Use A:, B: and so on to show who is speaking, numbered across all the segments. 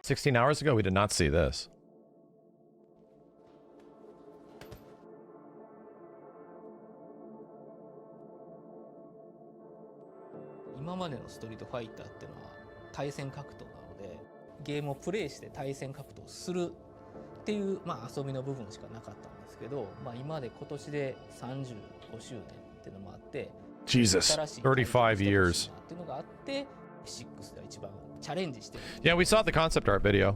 A: 16 hours ago, we did not see this.
B: 今までのストリートファイターっていうのは対戦格闘なので、ゲームをプレイして対戦格闘するっていう、遊びの部分しかなかったんですけど、今で今年で35周年っていうのもあって、
A: Jesus, 35 years.
B: っていうのがあって、6では一番チャレンジしてる。
A: Yeah, we saw the concept art video.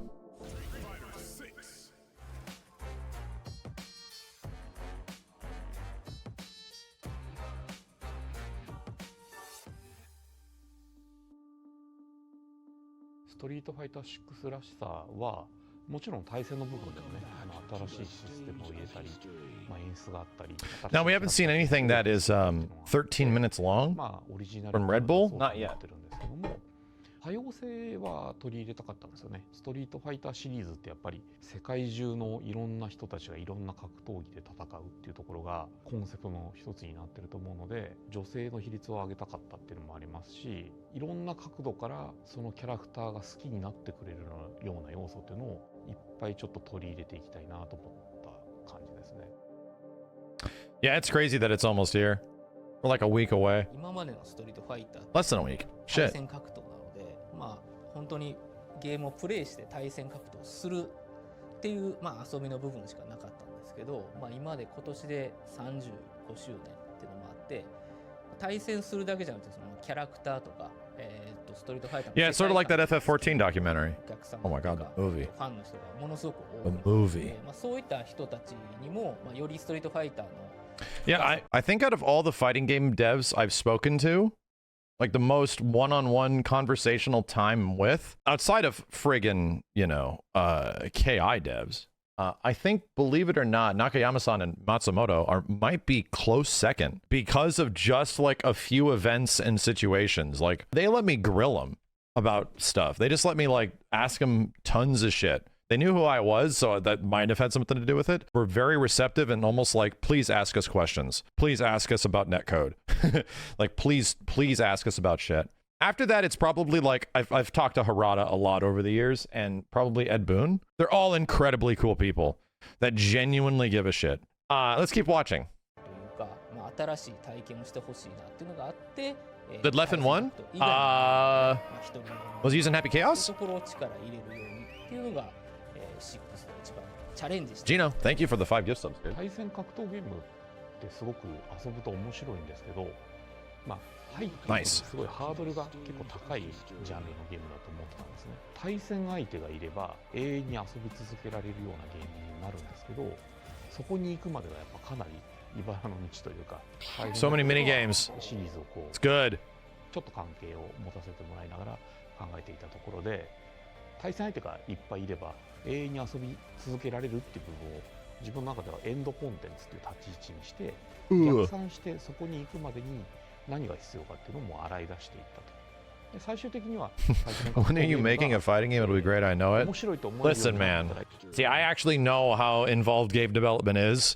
C: Street Fighter 6らしさはもちろん対戦の部分でもね、新しいシステムを入れたり、演出があったり。
A: Now we haven't seen anything that is 13 minutes long from Red Bull. Not yet.
C: 多様性は取り入れたかったんですよね。ストリートファイターシリーズってやっぱり世界中のいろんな人たちがいろんな格闘技で戦うっていうところがコンセプトの一つになってると思うので、女性の比率を上げたかったっていうのもありますし、いろんな角度からそのキャラクターが好きになってくれるような要素っていうのをいっぱいちょっと取り入れていきたいなと思った感じですね。
A: Yeah, it's crazy that it's almost here. We're like a week away.
B: 今までのストリートファイター
A: Less than a week.
B: 対
A: Shit.
B: 戦格闘なので、本当にゲームをプレイして対戦格闘するっていう、遊びの部分しかなかったんですけど、今で今年で35周年っていうのもあって、対戦するだけじゃなくて、そのキャラクターとか、ストリートファイターの
A: Yeah, it's sort of like that FF14 documentary.
B: お客様
A: Oh my
B: と
A: god,
B: か
A: the movie.
B: ファンの人がものすごく
A: The
B: 多いの
A: movie.
B: で、そういった人たちにも、よりストリートファイターの
A: Yeah, I think out of all the fighting game devs I've spoken to, like the most one-on-one conversational time with, outside of friggin', KI devs, I think, believe it or not, Nakayama-san and Matsumoto might be close second because of just like a few events and situations. Like they let me grill them about stuff. They just let me like ask them tons of shit. They knew who I was, so that might have had something to do with it. We're very receptive and almost like, please ask us questions. Please ask us about netcode. Like, please ask us about shit. After that, it's probably like, I've talked to Harada a lot over the years, and probably Ed Boon. They're all incredibly cool people that genuinely give a shit. Let's keep watching. Did Leffen won? Was he using Happy Chaos? Gino, thank you for the 5 gift subs, dude.
C: 対戦格闘ゲームってすごく遊ぶと面白いんですけど、入ってくるとすごいハードルが結構高いジャンルのゲームだと思ってたんですね。対戦相手がいれば永遠に遊び続けられるようなゲームになるんですけど、そこに行くまではやっぱかなり茨の道というか、
A: So many mini games.
C: シリーズをこう
A: It's good.
C: ちょっと関係を持たせてもらいながら考えていたところで、対戦相手がいっぱいいれば永遠に遊び続けられるっていう部分を自分の中ではエンドコンテンツという立ち位置にして逆算して、そこに行くまでに何が必要かっていうのも洗い出していったと。で最終的には
A: When are you making a fighting game? It'll be great, I know it. Listen, man. See, I actually know how involved game development is.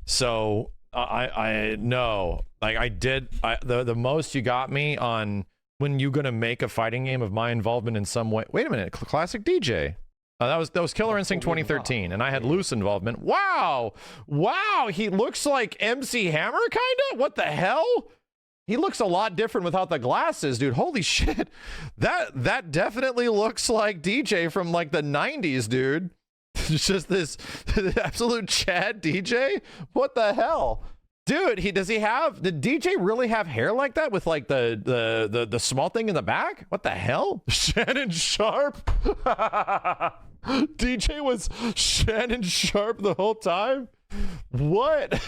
A: So I know. Like I did the most you got me on when you gonna make a fighting game of my involvement in some way. Wait a minute, classic DJ. That was Killer Instinct 2013, and I had loose involvement. Wow, he looks like MC Hammer, kinda. What the hell? He looks a lot different without the glasses, dude. Holy shit, that definitely looks like DJ from like the 90s, dude. It's just this absolute Chad DJ. What the hell? Dude, did DJ really have hair like that with like the small thing in the back? What the hell? Shannon Sharp? DJ was Shannon Sharp the whole time? What?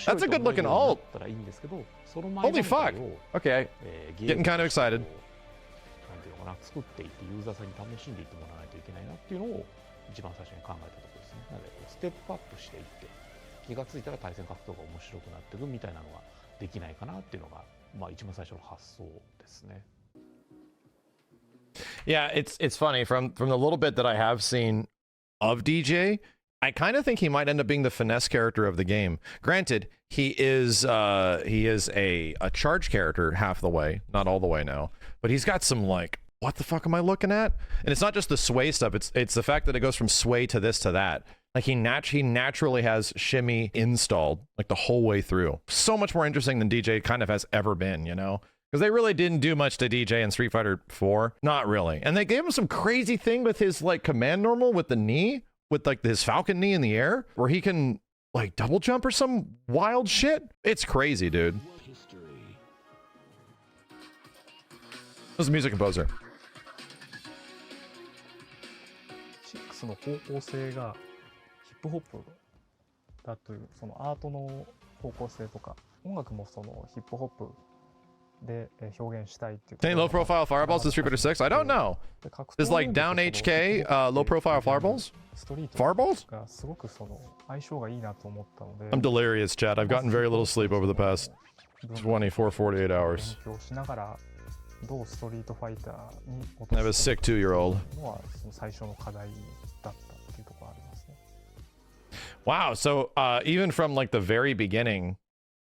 A: That's a good looking alt. Holy fuck. Okay, getting kind of excited.
C: 作っていってユーザーさんに楽しんでいってもらわないといけないなっていうのを一番最初に考えたところですね。なのでステップアップしていって気がついたら対戦格闘が面白くなっていくみたいなのができないかなっていうのが一番最初の発想ですね。
A: Yeah, it's funny from the little bit that I have seen of DJ, I kind of think he might end up being the finesse character of the game. Granted, he is a charge character half the way, not all the way now, but he's got some like, what the fuck am I looking at? And it's not just the sway stuff, it's the fact that it goes from sway to this to that. Like he naturally has shimmy installed like the whole way through. So much more interesting than DJ kind of has ever been, you know? Because they really didn't do much to DJ in Street Fighter 4. Not really. And they gave him some crazy thing with his like command normal with the knee, with like his falcon knee in the air, where he can like double jump or some wild shit. It's crazy, dude. Who's the music composer?
D: 6の方向性がヒップホップだというそのアートの方向性とか音楽もそのヒップホップで表現したいっていう。
A: Any low profile fireballs in Street Fighter 6? I don't know. Is like down HK low profile fireballs? Fireballs?
D: がすごくその相性がいいなと思ったので。
A: I'm delirious, Chad. I've gotten very little sleep over the past 24, 48 hours.
D: 勉強しながらどうストリートファイターに落
A: I have a
D: とし
A: sick 2-year-old.
D: のはその最初の課題だったっていうところありますね。
A: Wow. So even from like the very beginning,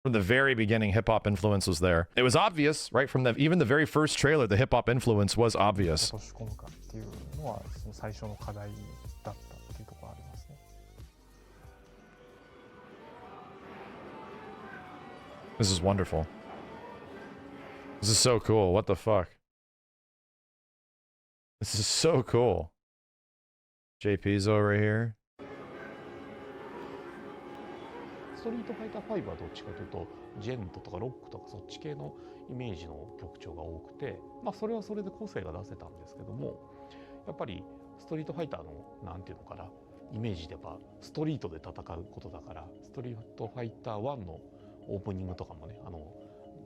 A: hip hop influence was there. It was obvious, right? From even the very first trailer, the hip hop influence was obvious.
D: 落とし込むかっていうのはその最初の課題だったっていうところありますね。
A: This is wonderful. This is so cool. What the fuck? This is so cool. JP's over here.
C: ストリートファイター5はどっちかというとジェントとかロックとかそっち系のイメージの曲調が多くて、まあそれはそれで個性が出せたんですけども、やっぱりストリートファイターのなんていうのかなイメージではストリートで戦うことだから、ストリートファイター1のオープニングとかもね、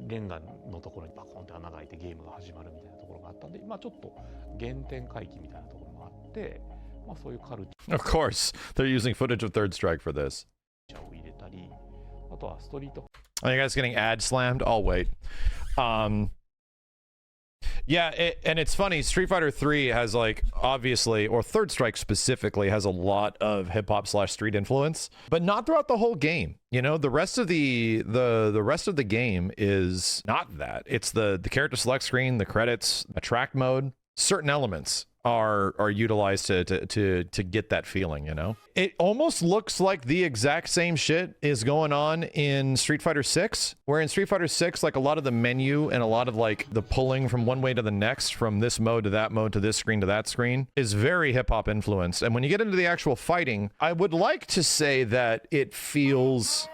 C: レンガのところにバコンって穴が開いてゲームが始まるみたいなところがあったんで、まあちょっと原点回帰みたいなところもあって、まあそういうカルチ
A: Of course, they're using footage of Third Strike for this.
C: ャーを入れたり、あとはストリート
A: Are you guys getting ad slammed? I'll wait. Yeah, and it's funny. Street Fighter 3 has like obviously, or Third Strike specifically, has a lot of hip hop / street influence, but not throughout the whole game. You know, the rest of the rest of the game is not that. It's the character select screen, the credits, a track mode. Certain elements are utilized to get that feeling, you know? It almost looks like the exact same shit is going on in Street Fighter 6, where in Street Fighter 6, like a lot of the menu and a lot of like the pulling from one way to the next, from this mode to that mode to this screen to that screen, is very hip-hop influenced. And when you get into the actual fighting, I would like to say that it feels...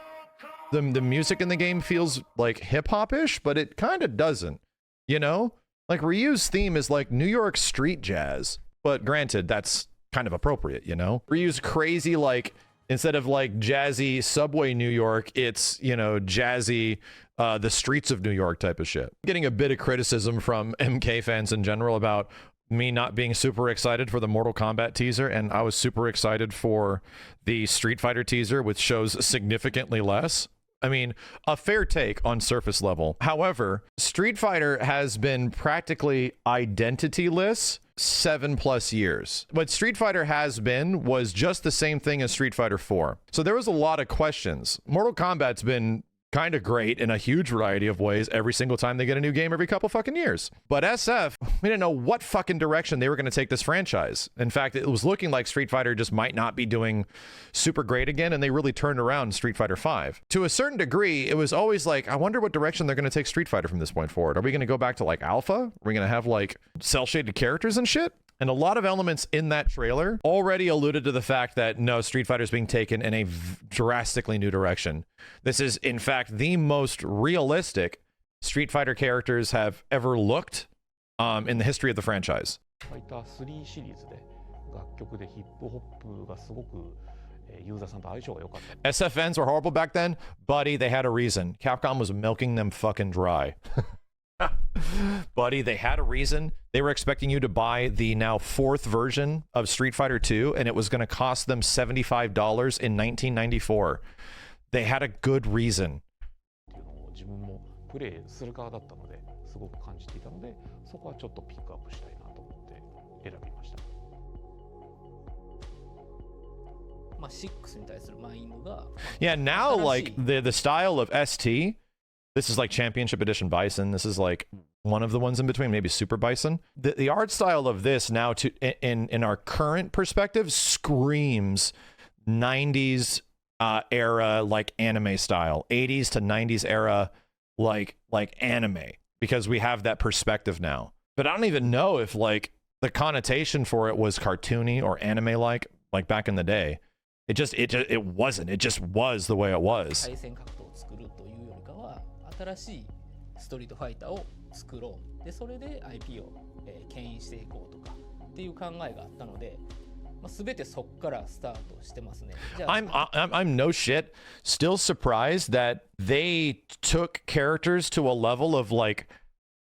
A: The music in the game feels like hip-hop-ish, but it kind of doesn't, you know? Like Ryu's theme is like New York street jazz, but granted, that's kind of appropriate, you know? Ryu's crazy, like, instead of like jazzy subway New York, it's, you know, jazzy, the streets of New York type of shit. Getting a bit of criticism from MK fans in general about me not being super excited for the Mortal Kombat teaser, and I was super excited for the Street Fighter teaser, which shows significantly less. I mean, a fair take on surface level. However, Street Fighter has been practically identityless 7+ years. What Street Fighter has been was just the same thing as Street Fighter 4. So there was a lot of questions. Mortal Kombat's been kind of great in a huge variety of ways every single time they get a new game every couple fucking years. But SF, we didn't know what fucking direction they were going to take this franchise. In fact, it was looking like Street Fighter just might not be doing super great again, and they really turned around Street Fighter 5. To a certain degree, it was always like, I wonder what direction they're going to take Street Fighter from this point forward. Are we going to go back to like Alpha? Are we going to have like cel-shaded characters and shit? And a lot of elements in that trailer already alluded to the fact that no, Street Fighter is being taken in a drastically new direction. This is, in fact, the most realistic Street Fighter characters have ever looked in the history of the franchise.
C: ファイター3シリーズで楽曲でヒップホップがすごくユーザーさんと相性が良かった。
A: SFNs were horrible back then, buddy. They had a reason. Capcom was milking them fucking dry. Buddy, they had a reason. They were expecting you to buy the now 4th version of Street Fighter 2, and it was going to cost them $75 in 1994. They had a good reason.
C: っていうのを自分もプレイする側だったのですごく感じていたので、そこはちょっとピックアップしたいなと思って選びました。
B: まあ、6に対するマインドが、
A: Yeah, now like the style of ST, this is like Championship Edition Bison. This is like one of the ones in between, maybe Super Bison. The art style of this now to in our current perspective screams 90s era like anime style, 80s to 90s era like anime, because we have that perspective now. But I don't even know if like the connotation for it was cartoony or anime like back in the day. It wasn't. It just was the way it was.
B: 対戦格闘を作るというよりかは新しいストリートファイターを作ろうでそれで IP を、牽引していこうとかっていう考えがあったので、まあ、全てそこからスタートしてますね。じゃあ
A: I'm no shit still surprised that they took characters to a level of like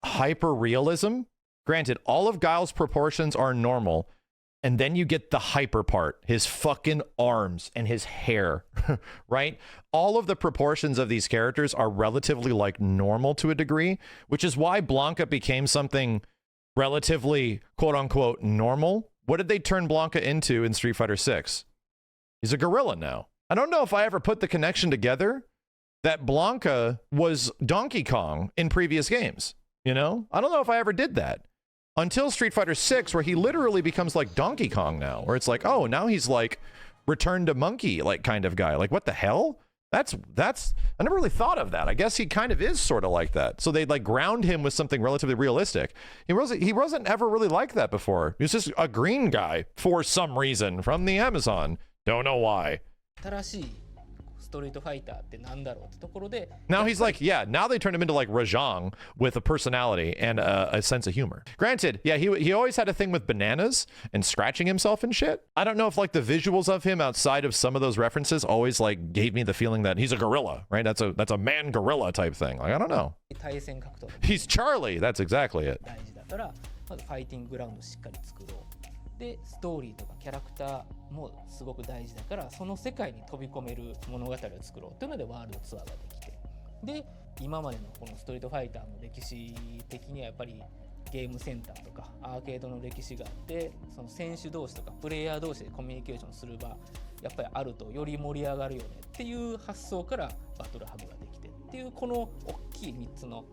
A: hyper realism. Granted, all of Guile's proportions are normal. And then you get the hyper part, his fucking arms and his hair, right? All of the proportions of these characters are relatively like normal to a degree, which is why Blanca became something relatively quote unquote normal. What did they turn Blanca into in Street Fighter 6? He's a gorilla now. I don't know if I ever put the connection together that Blanca was Donkey Kong in previous games. You know, I don't know if I ever did that. Until Street Fighter 6, where he literally becomes like Donkey Kong now, where it's like, oh, now he's like return to monkey like kind of guy. Like, what the hell? That's I never really thought of that. I guess he kind of is sort of like that. So they like ground him with something relatively realistic. He wasn't ever really like that before. He was just a green guy for some reason from the Amazon. Don't know why.
B: 新しいストリートファイターってなんだろうってところで
A: Now he's like, yeah, now they turned him into like Rajang with a personality and a sense of humor. Granted, yeah, he always had a thing with bananas and scratching himself and shit. I don't know if like the visuals of him outside of some of those references always like gave me the feeling that he's a gorilla, right? That's a man gorilla type thing. Like, I don't know.
B: 対戦格闘
A: He's Charlie. That's exactly it.
B: 大事だからまずファイティンググラウンドをしっかり作ろうでストーリーとかキャラクターもすごく大事だからその世界に飛び込める物語を作ろうというのでワールドツアーができてで今までのこのストリートファイターの歴史的にはやっぱりゲームセンターとかアーケードの歴史があってその選手同士とかプレイヤー同士でコミュニケーションする場やっぱりあるとより盛り上がるよねっていう発想からバトルハブができてっていうこの大きい3つの、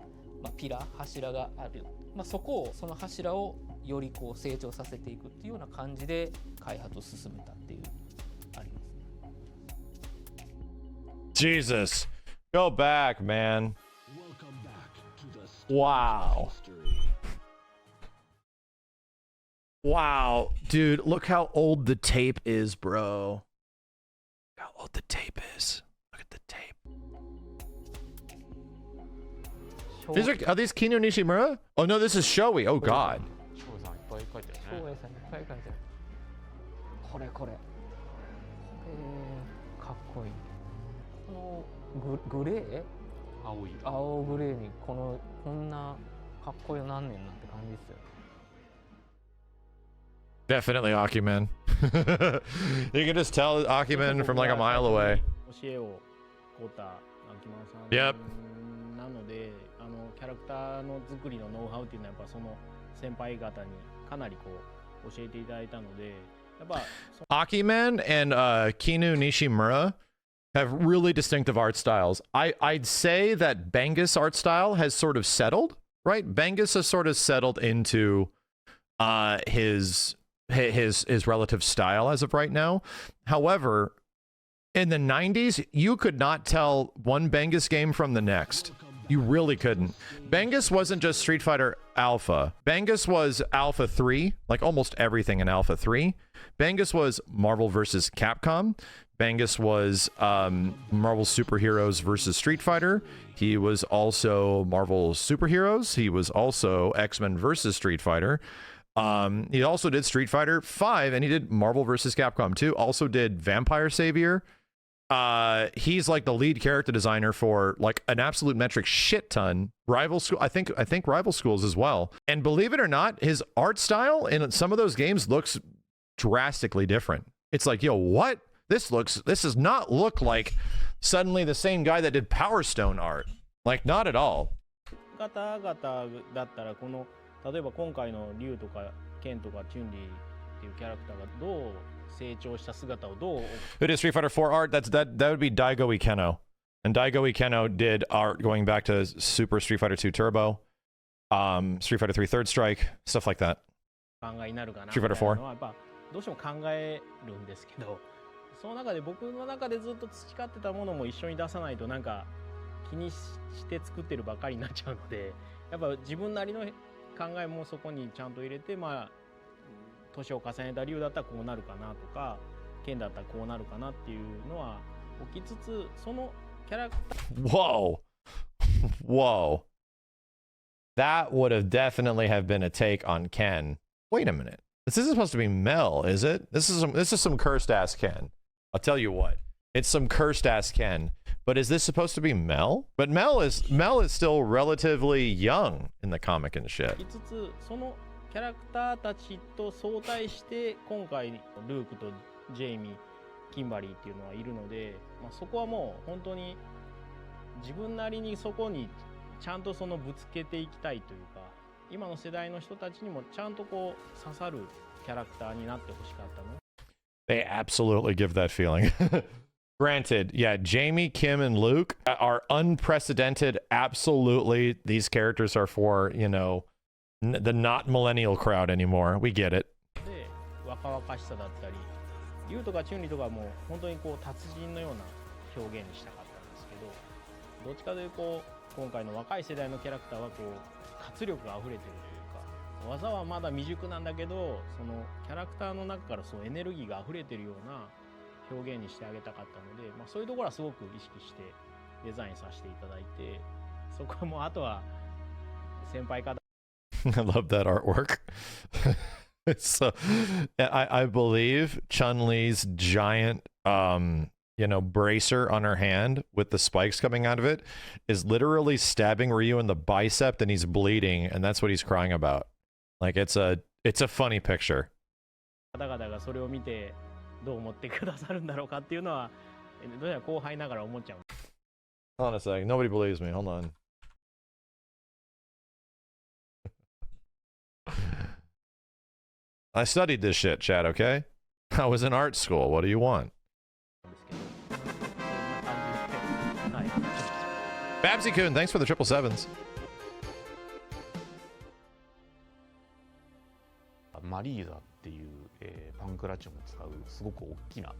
B: ピラ柱がある、その柱をよりこう成長させていくっていうような感じで開発を進めたっていうありますね。
A: Jesus, go back, man. Wow. Wow, dude, look how old the tape is, bro. Look how old the tape is. Look at the tape. Are these Kino Nishimura? Oh no, this is Shoei. Oh god.
C: 翔平さんいっぱい書いてあるね。
B: 翔平さんいっぱい書いてある。これ。かっこいい。このグレー？青グレーにこんなかっこよなんねんなって感じですよ。
A: Definitely Akimen. You can just tell Akimen from like a mile away.
E: 教えを請うた秋間さん
A: Yep.
E: なので、キャラクターの作りのノウハウっていうのはやっぱその先輩方にかなりこう教えていただいたので、やっぱ
A: Akimen and Kinu Nishimura have really distinctive art styles. I'd say that Bengus art style has sort of settled, right? Bengus has sort of settled into his relative style as of right now. However, in the 90s, you could not tell one Bengus game from the next. You really couldn't. Bengus wasn't just Street Fighter Alpha. Bengus was Alpha 3, like almost everything in Alpha 3. Bengus was Marvel vs. Capcom. Bengus was Marvel Superheroes versus Street Fighter. He was also Marvel Superheroes. He was also X-Men versus Street Fighter. He also did Street Fighter 5, and he did Marvel vs. Capcom 2. Also did Vampire Savior. He's like the lead character designer for like an absolute metric shit ton. Rival School, I think Rival Schools as well. And believe it or not, his art style in some of those games looks drastically different. It's like, yo, what? This does not look like suddenly the same guy that did Power Stone art. Like, not at all.
E: 方々だったらこの例えば今回のリュウとかケンとかチュンリーっていうキャラクターがどう成長した姿をどう
A: Who did Street Fighter 4 art? That would be Daigo Ikeno. And Daigo Ikeno did art going back to Super Street Fighter 2 Turbo, Street Fighter 3 Third Strike, stuff like that.
E: 考えになるかな
A: Street
E: みた
A: Fighter 4
E: いなのはやっぱどうしても考えるんですけど、その中で僕の中でずっと培ってたものも一緒に出さないとなんか気にして作ってるばかりになっちゃうので、やっぱ自分なりの考えもそこにちゃんと入れて、まあ年を重ねた理由だったらこうなるかなとか、剣だったらこうなるかなっていうのは置きつつ、そのキャラクター
A: Whoa. Whoa. That would have definitely have been a take on Ken. Wait a minute. This isn't supposed to be Mel, is it? This is some cursed ass Ken. I'll tell you what. It's some cursed ass Ken. But is this supposed to be Mel? But Mel is still relatively young in the comic and shit.
E: 置きつつ、そのキャラクターたちと相対して今回ルークとジェイミー、キンバリーっていうのはいるので、まあ、そこはもう本当に自分なりにそこにちゃんとそのぶつけていきたいというか、今の世代の人たちにもちゃんとこう刺さるキャラクターになってほしかったの。
A: They absolutely give that feeling. Granted, yeah, Jamie, Kim, and Luke are unprecedented. Absolutely, these characters are for, you know, the not millennial crowd anymore. We get it.
E: で、若々しさだったり、リュウとかチュンリとかも本当にこう達人のような表現にしたかったんですけど、どっちかというとこう今回の若い世代のキャラクターはこう活力が溢れてるというか、技はまだ未熟なんだけど、そのキャラクターの中からそうエネルギーが溢れてるような表現にしてあげたかったので、まあ、そういうところはすごく意識してデザインさせていただいて、そこはもうあとは先輩方
A: I love that artwork. So, I believe Chun-Li's giant, you know, bracer on her hand with the spikes coming out of it is literally stabbing Ryu in the bicep, and he's bleeding, and that's what he's crying about. Like it's a funny picture.
E: 方々がそれを見てどう思ってくださるんだろうかっていうのは、どうやら後輩ながら思っちゃう。
A: Hold on a sec. Nobody believes me. Hold on. I studied this shit, Chad, okay? I was in art school. What do you want?
E: はい、
A: Babsy-kun, thanks for the 777s.
C: マリーザっていう、パンクラチョンを使うすごく大きな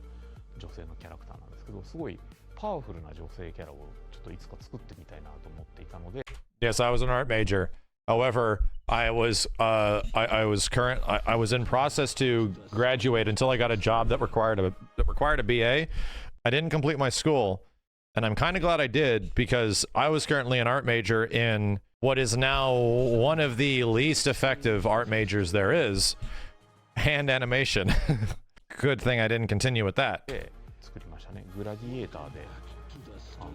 C: 女性のキャラクターなんですけど、すごいパワフルな女性キャラをちょっといつか作ってみたいなと思っていたので。
A: Yes, I was an art major. However, I was in process to graduate until I got a job that required a BA. I didn't complete my school, and I'm kind of glad I did, because I was currently an art major in what is now one of the least effective art majors there is, hand animation. Good thing I didn't continue with that.
C: 作りましたね。グラディエーターで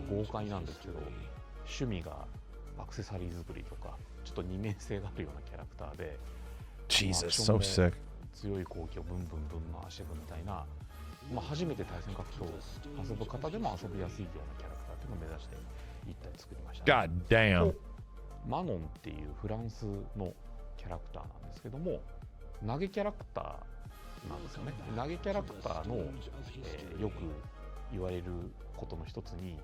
C: 豪快なんですけど、趣味がアクセサリー作りとかちょっと二面性があるようなキャラクターで、
A: Jesus, so sick.
C: 強い攻撃をブンブンブン回していくみたいな、まあ、初めて対戦格闘を遊ぶ方でも遊びやすいようなキャラクターっていうのを目指して一体作りました、ね。
A: God damn.
C: マノンっていうフランスのキャラクターなんですけども、投げキャラクターなんですよね。投げキャラクターの、よく言われることの一つに、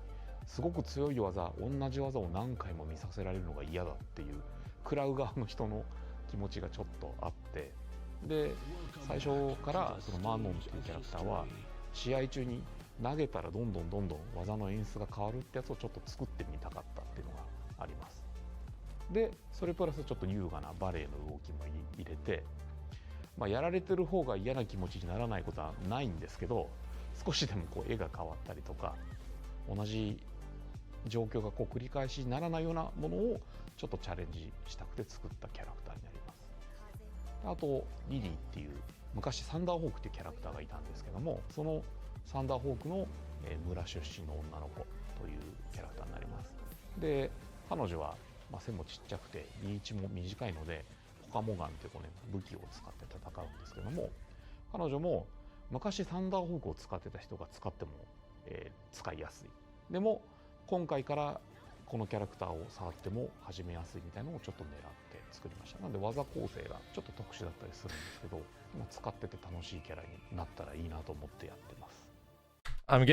C: すごく強い技、同じ技を何回も見させられるのが嫌だっていう食らう側の人の気持ちがちょっとあって、で最初からそのマノンっていうキャラクターは試合中に投げたらどんどん技の演出が変わるってやつをちょっと作ってみたかったっていうのがあります。でそれプラスちょっと優雅なバレエの動きも入れて、まあ、やられてる方が嫌な気持ちにならないことはないんですけど、少しでもこう絵が変わったりとか、同じ状況がこう繰り返しにならないようなものをちょっとチャレンジしたくて作ったキャラクターになります。あとリリーっていう昔サンダーホークっていうキャラクターがいたんですけども、そのサンダーホークの村出身の女の子というキャラクターになります。で彼女は背もちっちゃくてリーチも短いので、ポカモガンという武器を使って戦うんですけども、彼女も昔サンダーホークを使ってた人が使っても、使いやすい。でも今回からこのキャラクターを触っても始めやすいみたいなのをちょっと狙って作りました。なんで技構成がちょっと特殊だったりするんですけど、使ってて楽しいキャラになったらいいなと思ってやってます。
A: I'm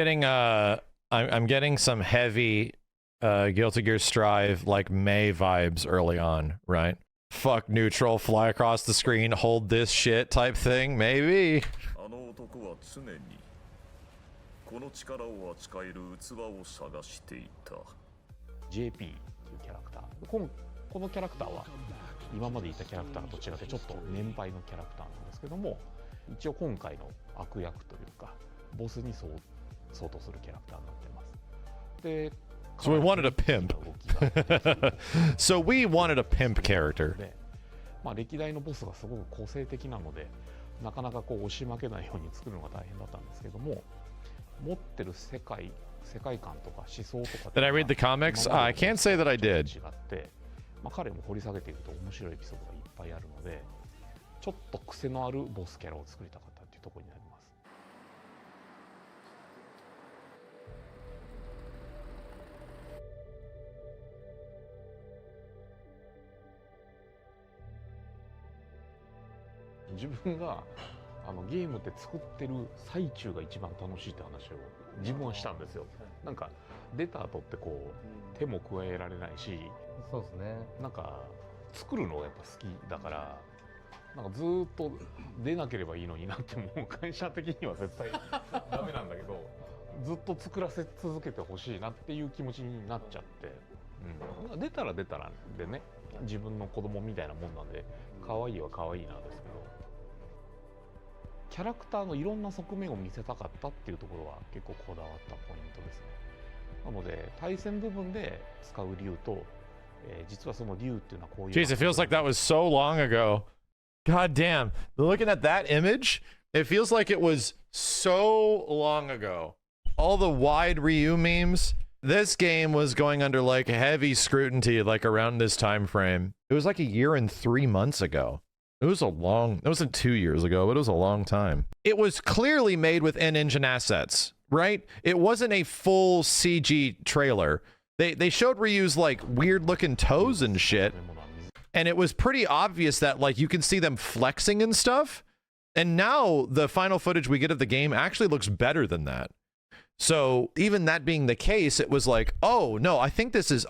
A: getting some heavy Guilty Gear Strive like May vibes early on, right? Fuck neutral, fly across the screen, hold this shit type thing, maybe.
F: あの男は常にこの力を扱える器を探していた。
C: JP っていうキャラクター、このキャラクターは今までいたキャラクターと違ってちょっと年配のキャラクターなんですけども、一応今回の悪役というかボスに相当するキャラクターになってます。で
A: So we wanted a pimp. So we wanted a pimp character.
C: 歴代のボスがすごく個性的なので、なかなか押し負けないように作るのが大変だったんですけども、持ってる世界観とか思想とか。
A: Did I read the comics? I can't say that I did.
C: 違って、彼も掘り下げていくと面白いエピソードがいっぱいあるので、ちょっと癖のあるボスキャラを作りたかったっていうところになります。自分がゲームって作ってる最中が一番楽しいって話を自分はしたんですよ。なんか出た後って手も加えられないし、
D: そうですね。
C: なんか作るのがやっぱ好きだから、なんかずっと出なければいいのになっても会社的には絶対ダメなんだけど、ずっと作らせ続けてほしいなっていう気持ちになっちゃって、出たらでね、自分の子供みたいなもんなんで可愛いは可愛いなんですけど、キャラクターのいろんな側面を見せたかったっていうところは結構こだわったポイントですね。なので対戦部分で使う竜と、実はその竜っていうのはこういう。
A: Jeez, it feels like that was so long ago. God damn. Looking at that image, it feels like it was so long ago. All the wide Ryu memes. This game was going under like heavy scrutiny like around this time frame. It was like a year and 3 months ago. It wasn't 2 years ago, but it was a long time. It was clearly made with in-engine assets, right? It wasn't a full CG trailer. They showed Ryu's like weird looking toes and shit. And it was pretty obvious that like you can see them flexing and stuff. And now the final footage we get of the game actually looks better than that. So even that being the case, it was like, oh no, I don't think this is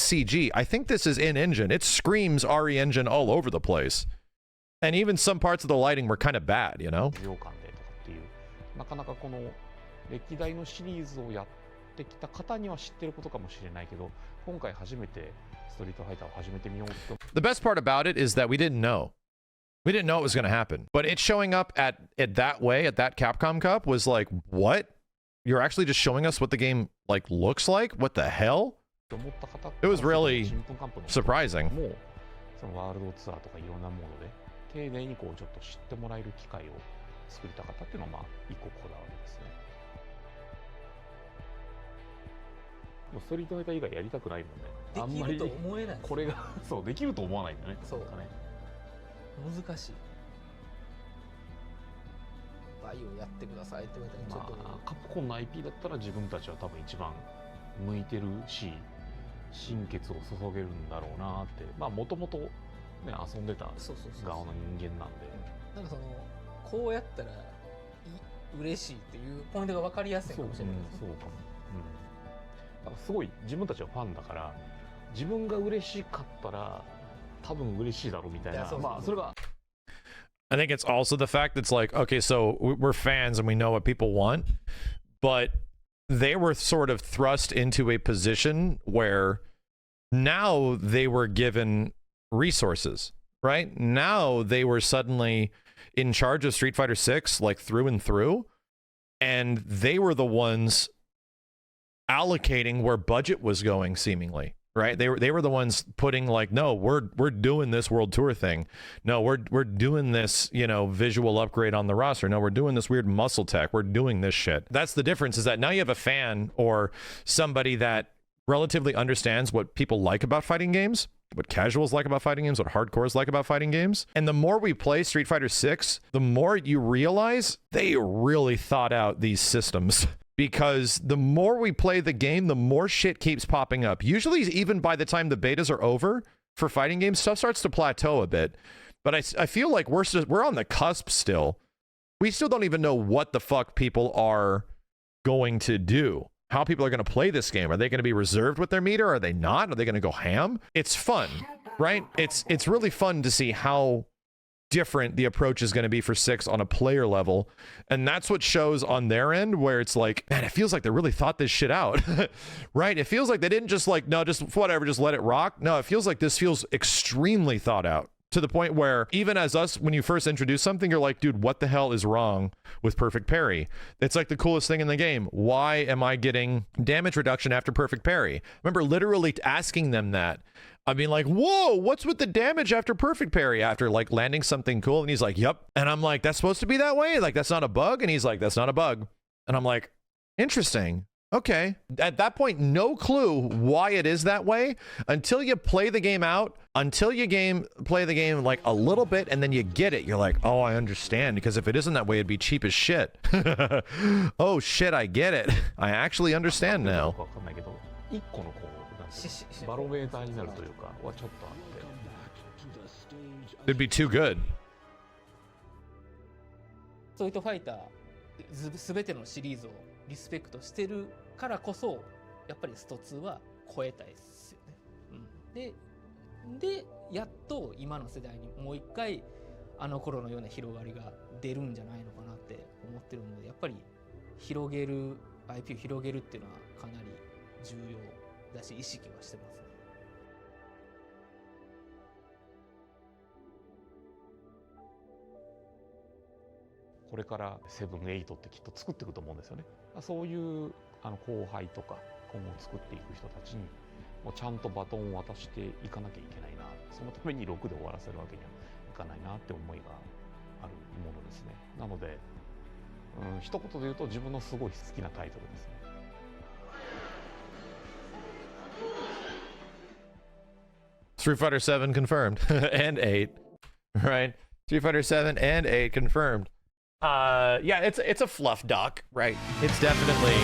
A: CG. I think this is in-engine. It screams RE engine all over the place. And even some parts of the lighting were kind of bad, you know?
C: なかなかこの歴代のシリーズをやってきた方には知ってることかもしれないけど、今回初めてストリートファイターを始めてみようと。
A: The best part about it is that we didn't know. We didn't know it was going to happen. But it showing up at that way, at that Capcom Cup, was like, what? You're actually just showing us what the game like looks like? What the hell? It was really surprising.
C: もうそのワールドツアーとかいろんなもので丁寧にちょっと知ってもらえる機会を作りたかったっていうのは一個こだわりですね。もうストリートファイター以外やりたくないもんね。あんまり
B: できると思えない。
C: これがそうできると思わないんだね。
B: そう
C: なんかね。
B: 難しい。バイオやってくださいって言われたらちょっと、
C: カプコンの IP だったら自分たちは多分一番向いてるし、心血を注げるんだろうなって。もともとね遊んでた側の人間なんで。
B: なんかこうやったら嬉しいっていうポイントが分かりやすいかもしれないですね。
C: そうかも。だからすごい自分たちはファンだから、自分が嬉しかったら多分嬉しいだろうみたいな。それが。
A: I think it's also the fact that's like, okay, so we're fans and we know what people want, but they were sort of thrust into a position where now they were given resources, right? Now they were suddenly in charge of Street Fighter 6, like through and through, and they were the ones allocating where budget was going, seemingly. Right? They were the ones putting like, no, we're doing this world tour thing. No, we're doing this, visual upgrade on the roster. No, we're doing this weird muscle tech. We're doing this shit. That's the difference, is that now you have a fan or somebody that relatively understands what people like about fighting games, what casuals like about fighting games, what hardcores like about fighting games. And the more we play Street Fighter 6, the more you realize they really thought out these systems. Because the more we play the game, the more shit keeps popping up. Usually, even by the time the betas are over, for fighting games. Stuff starts to plateau a bit, but I feel like we're on the cusp still. We still don't even know what the fuck people are going to do. How people are going to play this game. Are they going to be reserved with their meter? Are they not? Are they going to go ham? It's fun, right? It's really fun to see how different the approach is going to be for 6 on a player level. And that's what shows on their end, where it's like, man, it feels like they really thought this shit out, right? It feels like they didn't just like, no, just whatever, just let it rock. No, it feels like this feels extremely thought out. To the point where even as us, when you first introduce something, you're like, dude, what the hell is wrong with perfect parry? It's like the coolest thing in the game. Why am I getting damage reduction after perfect parry? I remember literally asking them that. I mean, like, whoa, what's with the damage after perfect parry after like landing something cool? And he's like, yep. And I'm like, that's supposed to be that way? Like, that's not a bug? And he's like, that's not a bug. And I'm like, interesting. Okay. At that point, no clue why it is that way until you play the game out, until you play the game like a little bit, and then you get it. You're like, oh, I understand. Because if it isn't that way, it'd be cheap as shit. Oh shit, I get it. I actually understand now. It'd be too good.
B: ストリートファイターすべてのシリーズをリスペクトしてるからこそやっぱりスト2は超えたいですよね。でやっと今の世代にもう一回あの頃のような広がりが出るんじゃないのかなって思ってるので、やっぱり広げる IP を広げるっていうのはかなり重要だし意識はしてますね。
C: これから7、8ってきっと作っていくと思うんですよね。そういう後輩とか今後作っていく人たちにもうちゃんとバトンを渡していかなきゃいけないな、そのために6で終わらせるわけにはいかないなって思いがあるものですね。なので、一言で言うと自分のすごい好きなタイトルですね。
A: Street Fighter 7 confirmed and 8, right? Street Fighter 7 and 8 confirmed. Yeah, it's a fluff duck, right? It's definitely